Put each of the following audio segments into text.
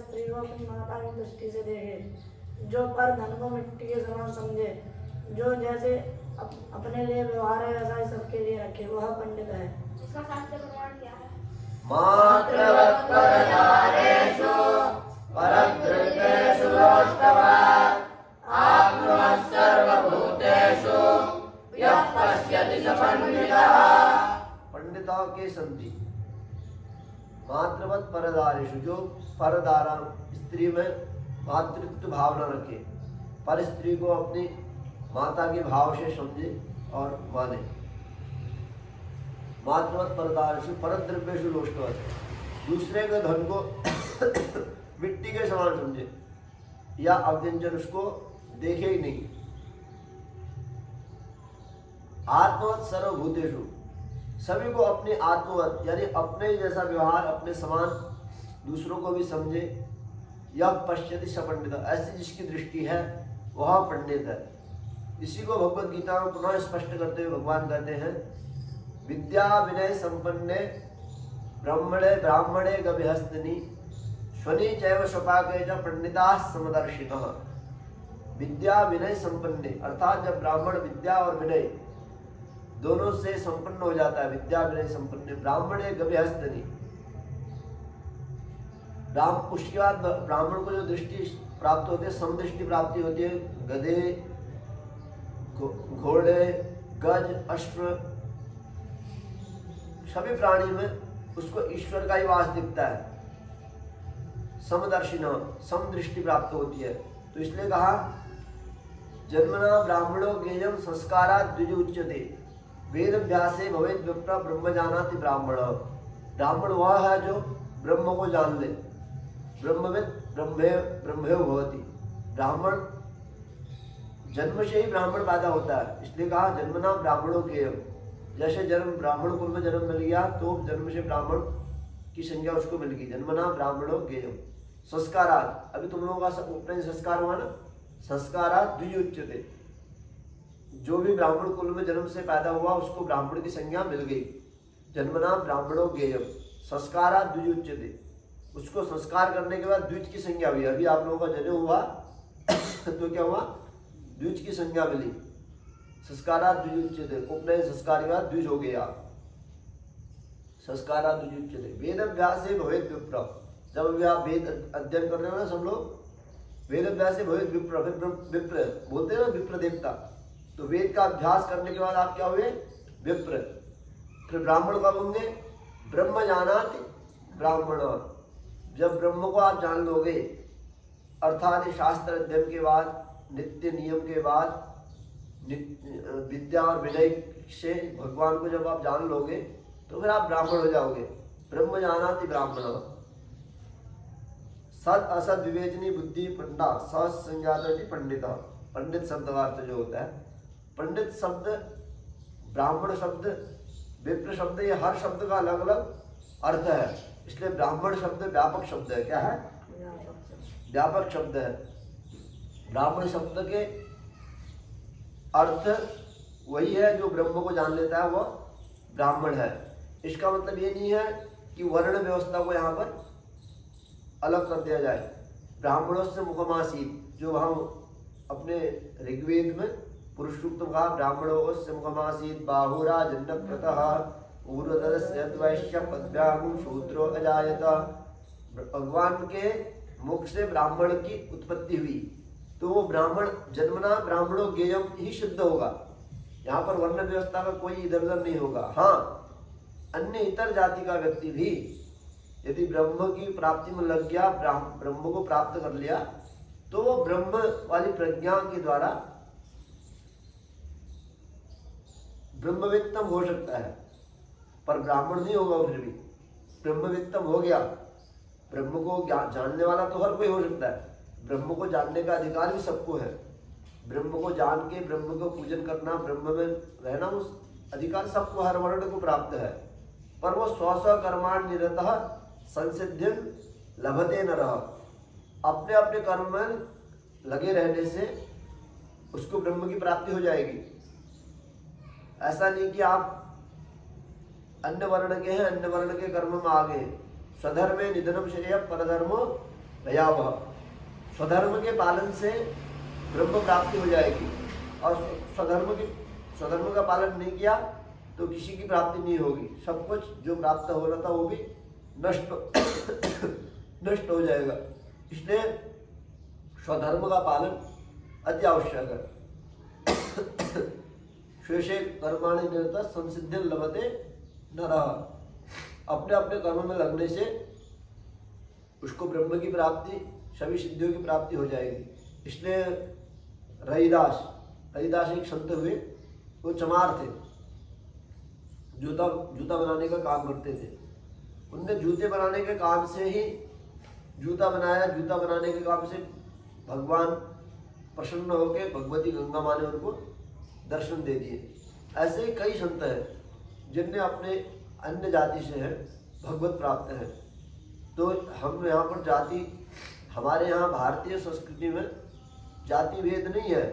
स्त्री को अपनी माता की दृष्टि से देखे, जो पर धन को मिट्टी के समान समझे, जो जैसे अपने लिए व्यवहार है वैसा ही सबके लिए रखे, वह पंडित है। इसका शास्त्र प्रमाण क्या है? मातृवत् परदारेषु परधृतेषु लोष्टवात् आत्मवत् सर्वभूतेषु यः पश्यति स पंडितः। पंडितों के संधि मातृवत् परदारेषु, जो परदारा स्त्री में मातृत्व भावना रखे, पर स्त्री को अपनी माता के भाव से समझे और माने। मातृवत् परदारेषु परद्रव्येषु लोष्टवत्, दूसरे के धन को मिट्टी के समान समझे या अवध्यंजन उसको देखे ही नहीं। आत्मवत् सर्वभूतेषु, सभी को अपने आत्मवत यानी अपने जैसा व्यवहार, अपने समान दूसरों को भी समझे। यह पश्यति स पंडित, ऐसी जिसकी दृष्टि है वह पंडित है। इसी को भगवद गीता में पुनः स्पष्ट करते हुए भगवान कहते हैं, विद्या विनय संपन्ने ब्रह्मणे ब्राह्मणे गभिहस्तिनि स्वनी चैव स्वपाके च पंडिताः समदर्शिनः। विद्या विनय संपन्ने, अर्थात जब ब्राह्मण विद्या और विनय दोनों से संपन्न हो जाता है, विद्या विनय संपन्न, ब्राह्मणे गभिहस्तिनि, उसके बाद ब्राह्मण को जो दृष्टि प्राप्त होती है, समदृष्टि प्राप्ति होती है। गधे, घोड़े, गज, अश्व, सभी प्राणी में उसको ईश्वर का ही वास दिखता है। समदर्शिना, समदृष्टि प्राप्त होती है। तो इसलिए कहा, जन्मना ब्राह्मणो ज्ञेयं संस्कारात् द्विज उच्यते वेद अभ्यासे भवेत् विप्र ब्रह्म जानाति ब्राह्मण। ब्राह्मण वह है जो ब्रह्म को जान ले, ब्रह्मविद ब्रह्मेव भवति। ब्राह्मण जन्म से ही ब्राह्मण पैदा होता है, इसलिए कहा जन्मना ब्राह्मणों के, जैसे जन्म ब्राह्मण कुल में जन्म मिल गया तो जन्म से ब्राह्मण की संज्ञा उसको मिल गई। जन्मना ब्राह्मणों गेयम। संस्कारात्, अभी तुम लोगों का उपनयन संस्कार हुआ ना, संस्कारात् द्विज उच्यते, जो भी ब्राह्मण कुल में जन्म से पैदा हुआ उसको ब्राह्मण की संज्ञा मिल गई। जन्मना ब्राह्मणों गेयम संस्कारात् द्विज उच्यते, उसको संस्कार करने के बाद द्विज की संज्ञा हुई। अभी आप लोगों का जन्म हुआ तो क्या हुआ, द्विज की संज्ञा मिली। संस्कारात् द्विज उच्यते, उपनयन संस्कार के बाद द्विज हो गया। संस्कारात् द्विज उच्यते वेद अभ्यासे भवेत् विप्र, जब अभी आप वेद अध्ययन कर रहे हो ना सब लोग, वेद अभ्यासे भवेत् विप्र, विप्र बोलते हैं ना, विप्र देवता। तो वेद का अभ्यास करने के बाद आप क्या हुए, विप्र। फिर ब्राह्मण कब होंगे, ब्रह्म जानाति ब्राह्मण, जब ब्रह्म को आप जान लोगे, अर्थात शास्त्र अध्ययन के बाद, नित्य नियम के बाद, विद्या और विनय से भगवान को जब आप जान लोगे तो फिर आप ब्राह्मण हो जाओगे। ब्रह्म जानाति ब्राह्मण। सद असद विवेचनी बुद्धि पंडा सहज संज्ञात पंडित। पंडित शब्द का अर्थ जो होता है, पंडित शब्द, ब्राह्मण शब्द, विप्र शब्द, ये हर शब्द का अलग अलग अर्थ है। इसलिए ब्राह्मण शब्द व्यापक शब्द है। क्या है, व्यापक शब्द है। ब्राह्मण शब्द के अर्थ वही है जो ब्रह्म को जान लेता है, वह ब्राह्मण है। इसका मतलब ये नहीं है कि वर्ण व्यवस्था को यहाँ पर अलग कर दिया जाए। ब्राह्मणों से मुखमासीत, जो हम अपने ऋग्वेद में पुरुष सूक्त कहा, ब्राह्मणों से मुखमासीत बाहुरा जन्नकृतः ऊर्ध्वधरस्य द्वैश्य पद्भ्यागुं शूद्रो अजायत। भगवान के मुख से ब्राह्मण की उत्पत्ति हुई, तो वो ब्राह्मण जन्मना ब्राह्मणों गेयम ही शुद्ध होगा। यहाँ पर वर्ण व्यवस्था का कोई इधर उधर नहीं होगा। हाँ, अन्य इतर जाति का व्यक्ति भी यदि ब्रह्म की प्राप्ति में लग गया, ब्रह्म को प्राप्त कर लिया, तो वो ब्रह्म वाली प्रज्ञा के द्वारा ब्रह्मवित्तम हो सकता है, पर ब्राह्मण नहीं होगा। फिर भी ब्रह्मवित्तम हो गया। ब्रह्म को जानने वाला तो हर कोई हो सकता है, ब्रह्म को जानने का अधिकार भी सबको है। ब्रह्म को जान के ब्रह्म को पूजन करना, ब्रह्म में रहना, उस अधिकार सबको, हर वर्ण को प्राप्त है। पर वो स्व कर्माण निरतः संसिद्धिं लभते नरः, अपने अपने कर्म में लगे रहने से उसको ब्रह्म की प्राप्ति हो जाएगी। ऐसा नहीं कि आप अन्य वर्ण के हैं, अन्य वर्ण के कर्म में आ गए। स्वधर्मे निधनम श्रेय परधर्मो भयावह। स्वधर्म के पालन से ब्रह्म प्राप्ति हो जाएगी, और स्वधर्म का पालन नहीं किया तो किसी की प्राप्ति नहीं होगी। सब कुछ जो प्राप्त हो रहा था वो भी नष्ट हो जाएगा। इसलिए स्वधर्म का पालन अति आवश्यक है। शेषे कर्माणि निरता संसिद्धि लभते नरः। अपने अपने कर्म में लगने से उसको ब्रह्म की प्राप्ति, सभी सिद्धियों की प्राप्ति हो जाएगी। इसलिए रविदास एक संत हुए, वो चमार थे, जूता बनाने का काम करते थे। उनने जूते बनाने के काम से ही जूता बनाया। जूता बनाने के काम से भगवान प्रसन्न होकर भगवती गंगा माँ ने उनको दर्शन दे दिए। ऐसे ही कई संत हैं जिनने अपने अन्य जाति से है भगवत प्राप्त है। तो हम यहाँ पर जाति, हमारे यहाँ भारतीय संस्कृति में जाति भेद नहीं है।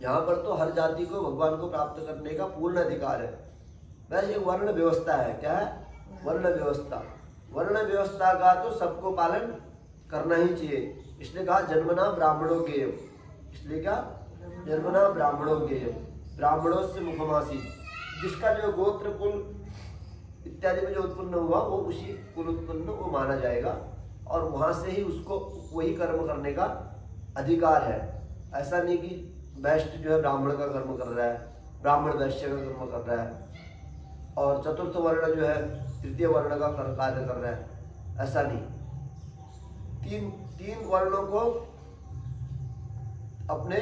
यहाँ पर तो हर जाति को भगवान को प्राप्त करने का पूर्ण अधिकार है। वैसे एक वर्ण व्यवस्था है। क्या है? वर्ण व्यवस्था। वर्ण व्यवस्था का तो सबको पालन करना ही चाहिए। इसलिए कहा जन्मना ब्राह्मणों गेयम। इसलिए क्या? जन्मना ब्राह्मणों गेयम, ब्राह्मणों से मुखमासी। जिसका जो गोत्र कुल इत्यादि में जो उत्पन्न हुआ वो उसी कुल उत्पन्न वो माना जाएगा, और वहां से ही उसको वही कर्म करने का अधिकार है। ऐसा नहीं कि वैश्य जो है ब्राह्मण का कर्म कर रहा है, ब्राह्मण वैश्य का कर्म कर रहा है, और चतुर्थ वर्ण जो है तृतीय वर्ण का कार्य कर रहा है। ऐसा नहीं। तीन वर्णों को अपने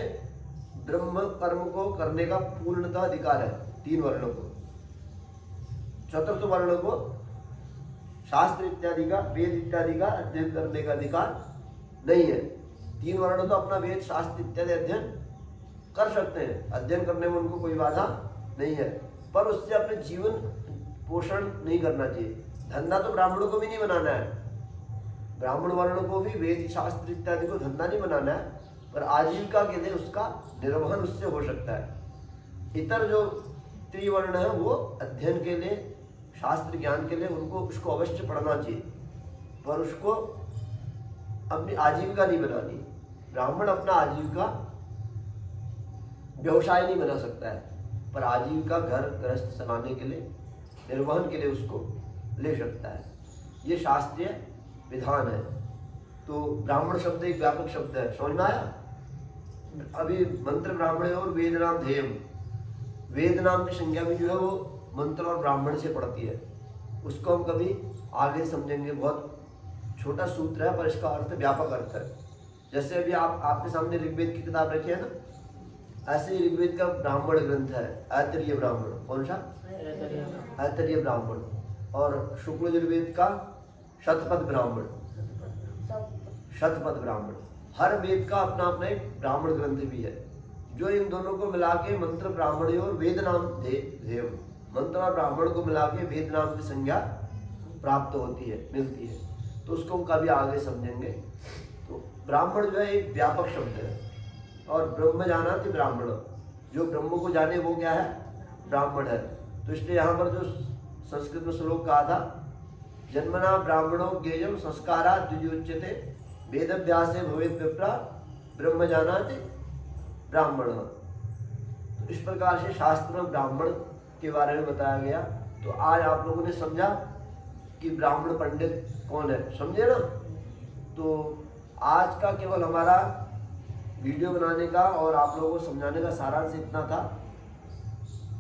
ब्रह्म कर्म को करने का पूर्णतः अधिकार है। तीन वर्णों को। चतुर्थ वर्ण को शास्त्र इत्यादि का, वेद इत्यादि का अध्ययन करने का अधिकार नहीं है। तीन वर्ण तो अपना वेद शास्त्र इत्यादि अध्ययन कर सकते हैं, अध्ययन करने में उनको कोई बाधा नहीं है, पर उससे अपने जीवन पोषण नहीं करना चाहिए। धंधा तो ब्राह्मणों को भी नहीं बनाना है, ब्राह्मण वर्ण को भी वेद शास्त्र इत्यादि को धंधा नहीं बनाना है, पर आजीविका के लिए उसका निर्वहन उससे हो सकता है। इतर जो त्रिवर्ण है वो अध्ययन के लिए, शास्त्र ज्ञान के लिए उनको उसको अवश्य पढ़ना चाहिए, पर उसको अपनी आजीविका नहीं बनानी। ब्राह्मण अपना आजीविका व्यवसाय नहीं बना सकता है, पर आजीविका घर गृहस्थ चलाने के लिए, निर्वहन के लिए उसको ले सकता है। ये शास्त्रीय विधान है। तो ब्राह्मण शब्द एक व्यापक शब्द है, समझ में आया? अभी मंत्र ब्राह्मण और वेद नाम ध्येयम, वेद नाम की संज्ञा भी जो है वो मंत्र और ब्राह्मण से पड़ती है। उसको हम कभी आगे समझेंगे। बहुत छोटा सूत्र है पर इसका अर्थ व्यापक अर्थ है। जैसे अभी आपके सामने ऋग्वेद की किताब रखी है ना, ऐसे ही ऋग्वेद का ब्राह्मण ग्रंथ है ऐतरेय ब्राह्मण। कौन सा? ऐतरेय ब्राह्मण। और शुक्ल यजुर्वेद का शतपथ ब्राह्मण, शतपथ ब्राह्मण। हर वेद का अपना अपना एक ब्राह्मण ग्रंथ भी है, जो इन दोनों को मिला के मंत्र ब्राह्मण और वेद नाम ध्येय, मंत्र और ब्राह्मण को मिला के वेद नाम की संज्ञा प्राप्त होती है, मिलती है। तो उसको हम कभी आगे समझेंगे। तो ब्राह्मण जो है एक व्यापक शब्द है, और ब्रह्म जानाति ब्राह्मण, जो ब्रह्म को जाने वो क्या है? ब्राह्मण है। तो इसलिए यहाँ पर जो संस्कृत में श्लोक कहा था, जन्मना ब्राह्मणो ज्ञेयम संस्कारा द्विजोच्यते वेदव्यासे भवेत् विप्रा ब्रह्म जानाति ब्राह्मण। तो इस प्रकार से शास्त्र में ब्राह्मण के बारे में बताया गया। तो आज आप लोगों ने समझा कि ब्राह्मण पंडित कौन है, समझे ना? तो आज का केवल हमारा वीडियो बनाने का और आप लोगों को समझाने का सारांश इतना था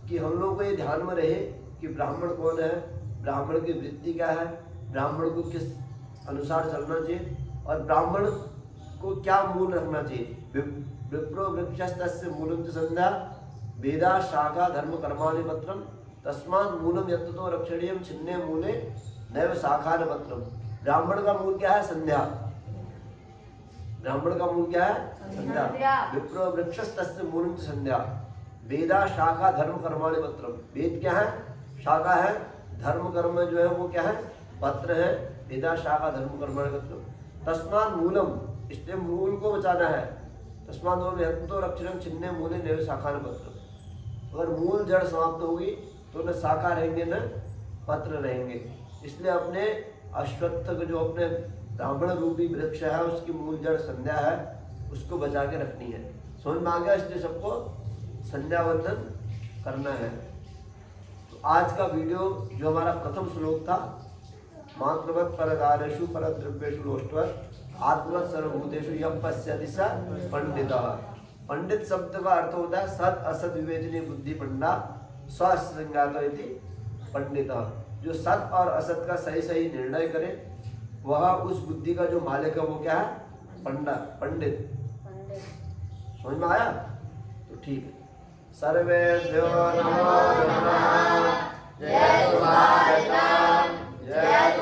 कि हम लोगों को ये ध्यान में रहे कि ब्राह्मण कौन है, ब्राह्मण की वृत्ति क्या है, ब्राह्मण को किस अनुसार चलना चाहिए, और ब्राह्मण को क्या मूल रखना चाहिए। विप्रो वृक्षस्तस्य मूलम च संध्या वेदा शाखा धर्म कर्माणि पत्रम तस्मात् मूलम यत्तो रक्षणीयम छिन्ने मूले नैव शाखा न पत्रम। ब्राह्मण का मूल क्या है? संध्या। ब्राह्मण का मूल क्या है? संध्या। विप्रो वृक्षस्तस्य मूलम च संध्या वेदा शाखा धर्म कर्माणि पत्रम। वेद क्या है? शाखा है। धर्म कर्म जो है वो क्या है? पत्र है। वेदा शाखा धर्म कर्माणि पत्रम तस्मात् मूलम, इसलिए मूल को बचाना है। तस्मात् मूलम यत्तो रक्षणीयम छिन्ने मूले नैव शाखा न पत्रम। अगर मूल जड़ समाप्त होगी तो न शाखा रहेंगे न पत्र रहेंगे। इसलिए अपने अश्वत्थ जो अपने ब्राह्मण रूपी वृक्ष है, उसकी मूल जड़ संध्या है, उसको बचा के रखनी है। समझ में आ गया? इसलिए सबको संध्या वंदन करना है। तो आज का वीडियो जो हमारा प्रथम श्लोक था, मात्रवत् परदारेषु परद्रव्येषु लोष्टवत् आत्मवत् सर्वभूतेषु यः पश्यति स पंडितः। पंडित शब्द का अर्थ होता है सत असत विवेचनीय बुद्धि पंडा स्वसंज्ञातो इति पंडितः। जो सत और असत का सही सही निर्णय करे वह उस बुद्धि का जो मालिक है वो क्या है? पंडा, पंडित। समझ में आया? तो ठीक है। सर्वेभ्यो नमो नमः। जय भारत, जय